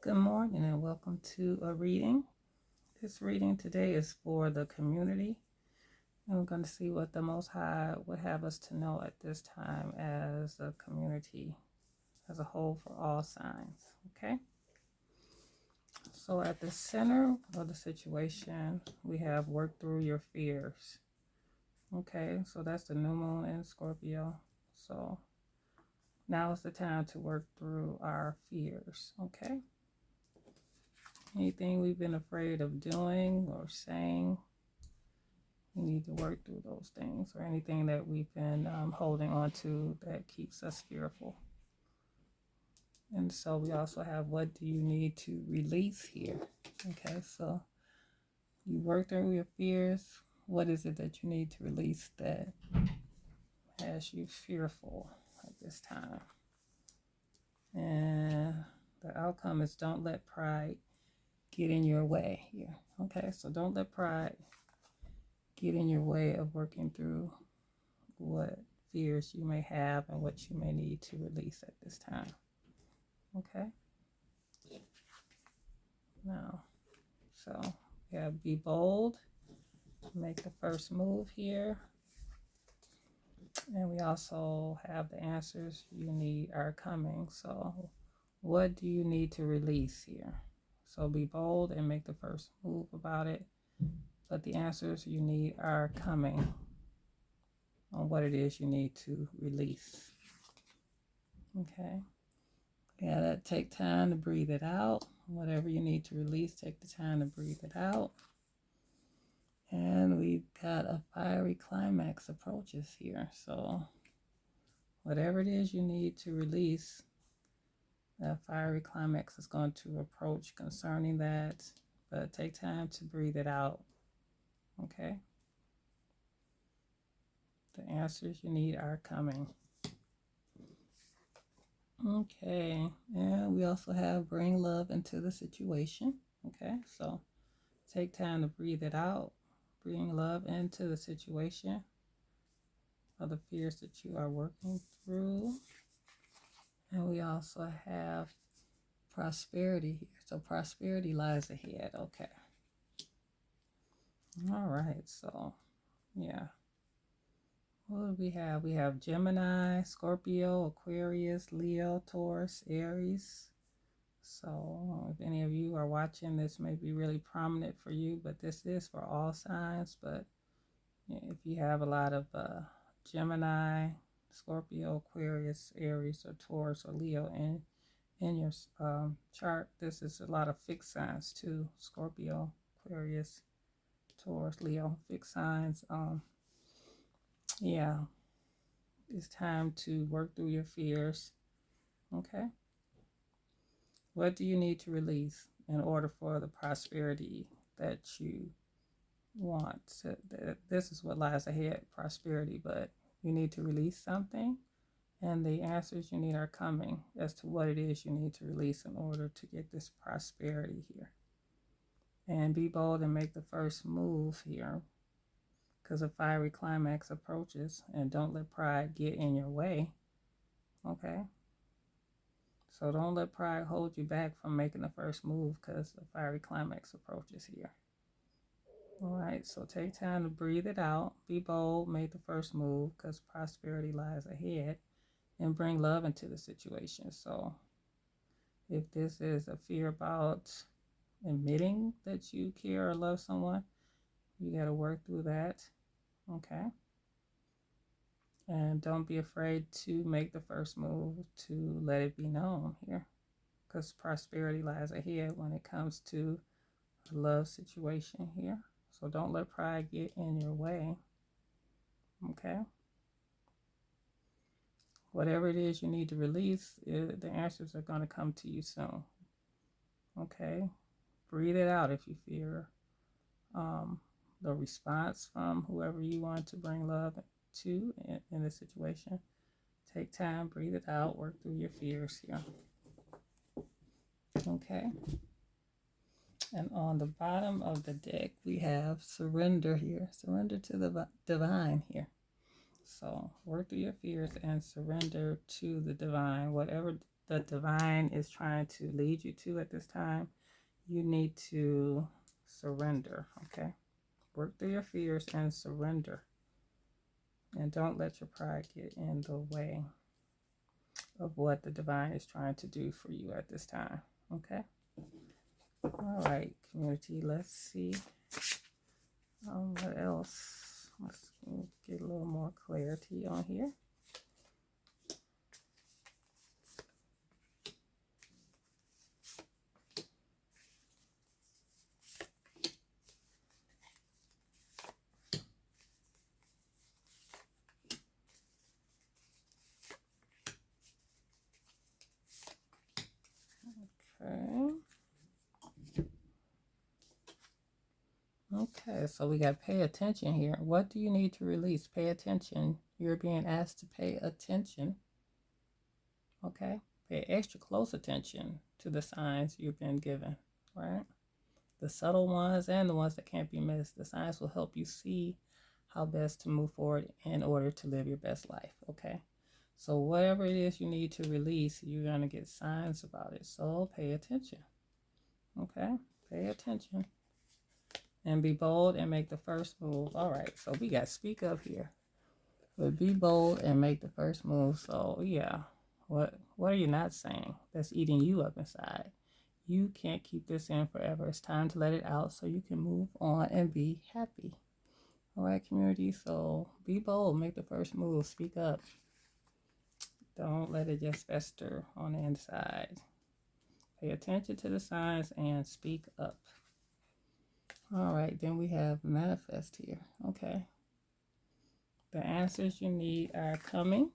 Good morning and welcome to a reading. This reading today is for the community. And we're going to see what the Most High would have us to know at this time as a community, as a whole for all signs. Okay? So at the center of the situation, we have work through your fears. Okay, so that's the new moon in Scorpio. So now is the time to work through our fears. Okay? Anything we've been afraid of doing or saying, we need to work through those things, or anything that we've been holding on to that keeps us fearful. And so we also have, what do you need to release here? Okay, so you work through your fears. What is it that you need to release that has you fearful at this time? And the outcome is, don't let pride get in your way here. Okay, so don't let pride get in your way of working through what fears you may have and what you may need to release at this time. Okay? Now, so we have be bold, make the first move here. And we also have the answers you need are coming. So what do you need to release here? So be bold and make the first move about it. But the answers you need are coming on what it is you need to release. Okay. Yeah, that take time to breathe it out. Whatever you need to release, take the time to breathe it out. And we've got a fiery climax approaches here. So whatever it is you need to release, that fiery climax is going to approach concerning that. But take time to breathe it out. Okay? The answers you need are coming. Okay, and we also have bring love into the situation. Okay, so take time to breathe it out. Bring love into the situation of the fears that you are working through. And we also have prosperity here. So prosperity lies ahead. Okay. All right, so yeah. What do we have? We have Gemini, Scorpio, Aquarius, Leo, Taurus, Aries. So if any of you are watching, this may be really prominent for you, but this is for all signs. But if you have a lot of Gemini, Scorpio, Aquarius, Aries, or Taurus, or Leo in your chart, this is a lot of fixed signs too. Scorpio, Aquarius, Taurus, Leo, fixed signs. Yeah, it's time to work through your fears. Okay. What do you need to release in order for the prosperity that you want? So this is what lies ahead, prosperity, but you need to release something, and the answers you need are coming as to what it is you need to release in order to get this prosperity here. And be bold and make the first move here, because a fiery climax approaches, and don't let pride get in your way. Okay? So don't let pride hold you back from making the first move, because the fiery climax approaches here. All right, so take time to breathe it out. Be bold, make the first move, because prosperity lies ahead, and bring love into the situation. So if this is a fear about admitting that you care or love someone, you got to work through that. Okay? And don't be afraid to make the first move to let it be known here, because prosperity lies ahead when it comes to a love situation here. So don't let pride get in your way. Okay? Whatever it is you need to release, the answers are going to come to you soon. Okay? Breathe it out if you fear the response from whoever you want to bring love to in this situation. Take time, breathe it out, work through your fears here. Okay? And on the bottom of the deck, we have surrender here. Surrender to the divine here. So work through your fears and surrender to the divine. Whatever the divine is trying to lead you to at this time, you need to surrender, okay? Work through your fears and surrender. And don't let your pride get in the way of what the divine is trying to do for you at this time, okay? All right, community, let's see what else. Let's get a little more clarity on here. Okay. Okay, so we got pay attention here. What do you need to release? Pay attention. You're being asked to pay attention. Okay? Pay extra close attention to the signs you've been given, right? The subtle ones and the ones that can't be missed. The signs will help you see how best to move forward in order to live your best life, okay? So whatever it is you need to release, you're going to get signs about it. So pay attention, okay? Pay attention. And be bold and make the first move. All right, so we got speak up here. But be bold and make the first move. So yeah, what are you not saying that's eating you up inside? You can't keep this in forever. It's time to let it out so you can move on and be happy. All right, community. So be bold, make the first move, speak up. Don't let it just fester on the inside. Pay attention to the signs and speak up. All right, then we have manifest here. Okay. The answers you need are coming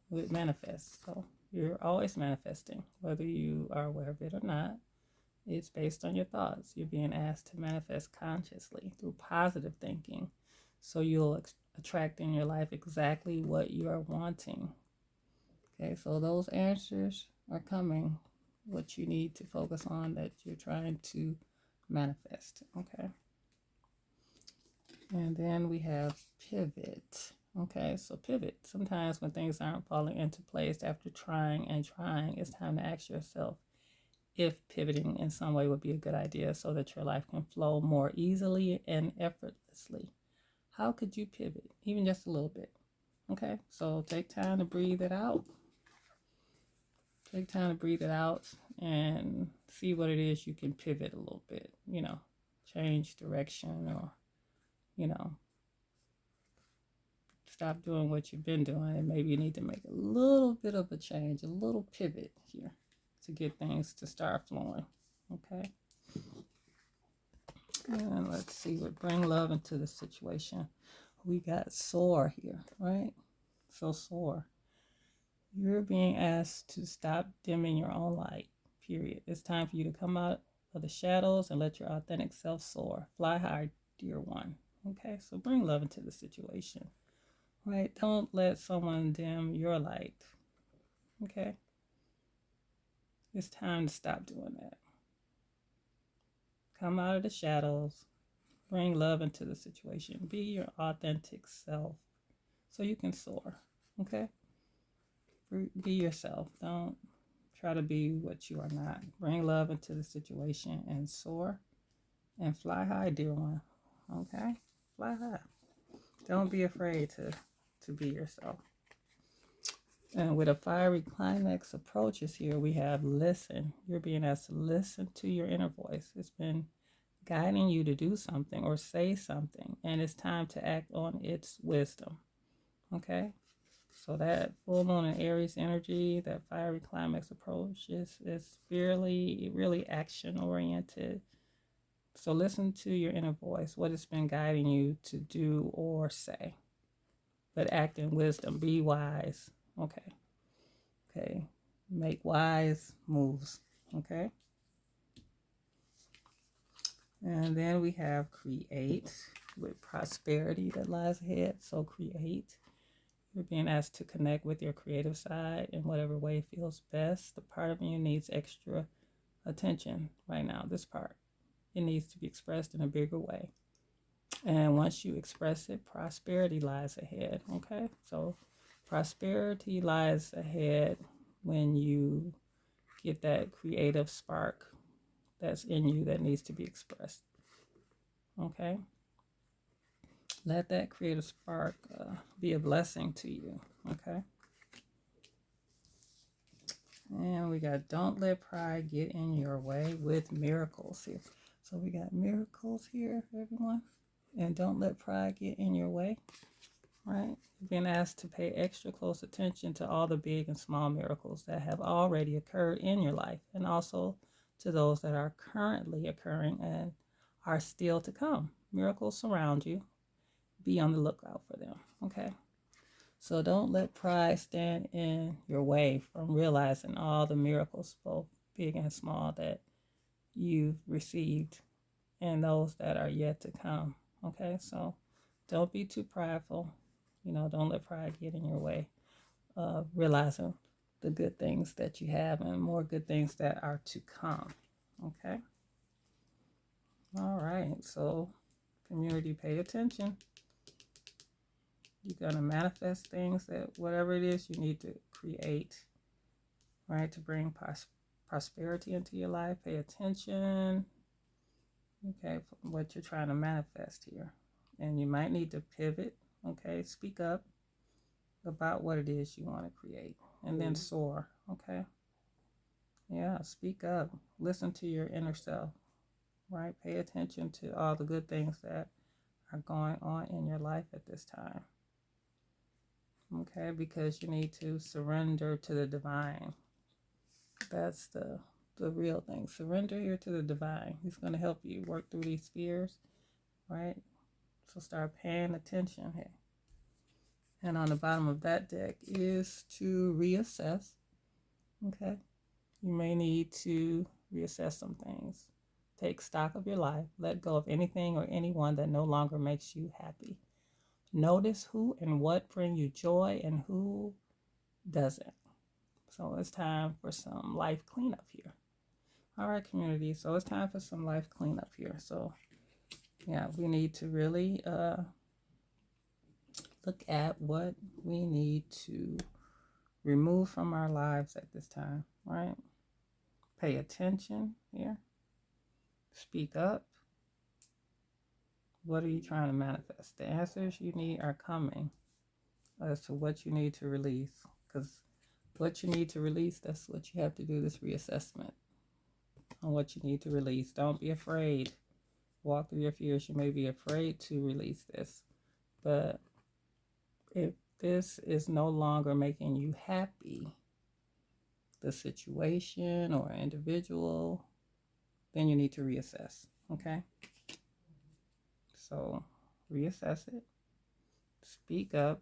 with manifest. So you're always manifesting, whether you are aware of it or not. It's based on your thoughts. You're being asked to manifest consciously through positive thinking. So you'll attract in your life exactly what you are wanting. Okay, so those answers are coming. What you need to focus on that you're trying to manifest. Okay. And then we have pivot. Okay, so pivot. Sometimes when things aren't falling into place after trying and trying, it's time to ask yourself if pivoting in some way would be a good idea so that your life can flow more easily and effortlessly. How could you pivot, even just a little bit? Okay, so take time to breathe it out. Take time to breathe it out and see what it is you can pivot a little bit, change direction or, stop doing what you've been doing, and maybe you need to make a little bit of a change, a little pivot here to get things to start flowing. Okay. And let's see what bring love into the situation. We got soar here, right? So soar. You're being asked to stop dimming your own light, period. It's time for you to come out of the shadows and let your authentic self soar. Fly high, dear one. Okay, so bring love into the situation. Right? Don't let someone dim your light. Okay? It's time to stop doing that. Come out of the shadows. Bring love into the situation. Be your authentic self so you can soar. Okay? Be yourself. Don't try to be what you are not. Bring love into the situation and soar and fly high, dear one. Okay? Fly high. Don't be afraid to be yourself. And with a fiery climax approaches here, we have listen. You're being asked to listen to your inner voice. It's been guiding you to do something or say something, and it's time to act on its wisdom. Okay? So that full moon and Aries energy, that fiery climax approach is really action oriented. So listen to your inner voice, what it's been guiding you to do or say. But act in wisdom. Be wise. Okay. Make wise moves. Okay. And then we have create with prosperity that lies ahead. So create. You're being asked to connect with your creative side in whatever way feels best. The part of you needs extra attention right now. This part. It needs to be expressed in a bigger way. And once you express it, prosperity lies ahead. Okay. So prosperity lies ahead when you get that creative spark that's in you that needs to be expressed. Okay? Let that creative spark be a blessing to you. Okay? And we got don't let pride get in your way with miracles here. So we got miracles here, everyone. And don't let pride get in your way, right? You're being asked to pay extra close attention to all the big and small miracles that have already occurred in your life, and also to those that are currently occurring and are still to come. Miracles surround you. Be on the lookout for them, okay? So don't let pride stand in your way from realizing all the miracles, both big and small, that you've received and those that are yet to come. Okay, so don't be too prideful. Don't let pride get in your way of realizing the good things that you have and more good things that are to come. Okay. All right. So, community, pay attention. You're going to manifest things that whatever it is you need to create, right, to bring prosperity into your life. Pay attention, okay, for what you're trying to manifest here. And you might need to pivot, okay, speak up about what it is you want to create, and then soar, okay? Yeah, speak up. Listen to your inner self, right? Pay attention to all the good things that are going on in your life at this time. Okay, because you need to surrender to the divine. That's the real thing. Surrender here to the divine. He's going to help you work through these fears, right? So start paying attention here. And on the bottom of that deck is to reassess. Okay, you may need to reassess some things. Take stock of your life. Let go of anything or anyone that no longer makes you happy. Notice who and what bring you joy and who doesn't. So it's time for some life cleanup here. All right, community. So it's time for some life cleanup here. So yeah, we need to really look at what we need to remove from our lives at this time, right? Pay attention here. Speak up. What are you trying to manifest? The answers you need are coming as to what you need to release. Because what you need to release, that's what you have to do, this reassessment on what you need to release. Don't be afraid. Walk through your fears. You may be afraid to release this. But if this is no longer making you happy, the situation or individual, then you need to reassess. Okay? So reassess it. Speak up.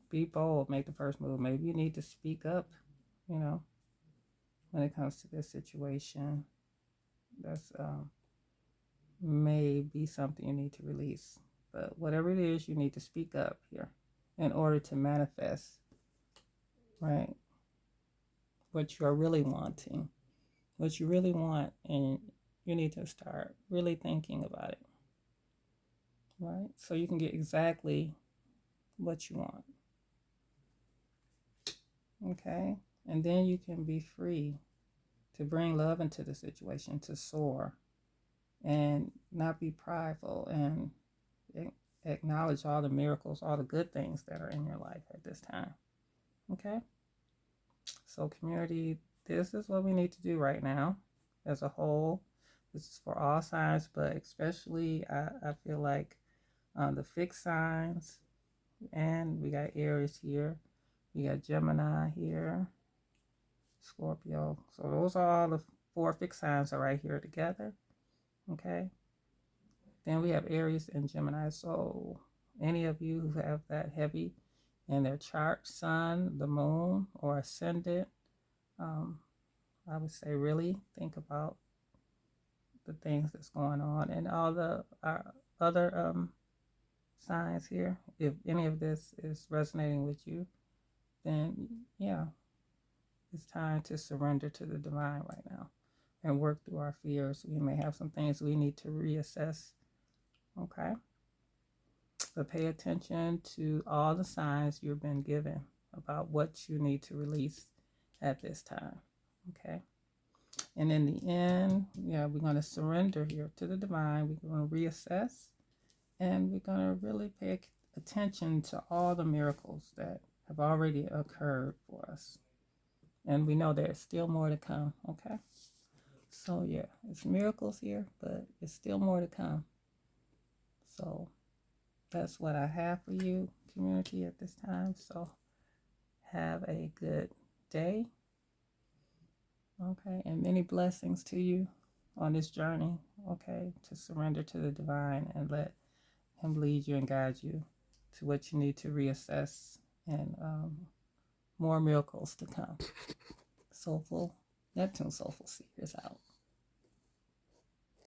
Be bold. Make the first move. Maybe you need to speak up, when it comes to this situation. That's may be something you need to release. But whatever it is, you need to speak up here in order to manifest, right? What you are really wanting, what you really want, and you need to start really thinking about it, right? So you can get exactly what you want. Okay? And then you can be free to bring love into the situation, to soar and not be prideful, and acknowledge all the miracles, all the good things that are in your life at this time. Okay? So, community, this is what we need to do right now as a whole. This is for all signs, but especially I feel like the fixed signs, and we got Aries here, we got Gemini here, Scorpio. So those are all the 4 fixed signs are right here together. Okay. Then we have Aries and Gemini. So any of you who have that heavy in their chart, sun, the moon, or ascendant, I would say really think about the things that's going on, and all the other signs here. If any of this is resonating with you, then yeah, it's time to surrender to the divine right now and work through our fears. We may have some things we need to reassess. Okay? But pay attention to all the signs you've been given about what you need to release at this time. Okay. And in the end, yeah, we're going to surrender here to the divine. We're going to reassess, and we're going to really pay attention to all the miracles that have already occurred for us. And we know there's still more to come. Okay. So, yeah, it's miracles here, but it's still more to come. So, that's what I have for you, community, at this time. So, have a good day. Okay. And many blessings to you on this journey. Okay. To surrender to the divine and let Him lead you and guide you to what you need to reassess, and more miracles to come. Soulful Neptune Soulful Seekers out.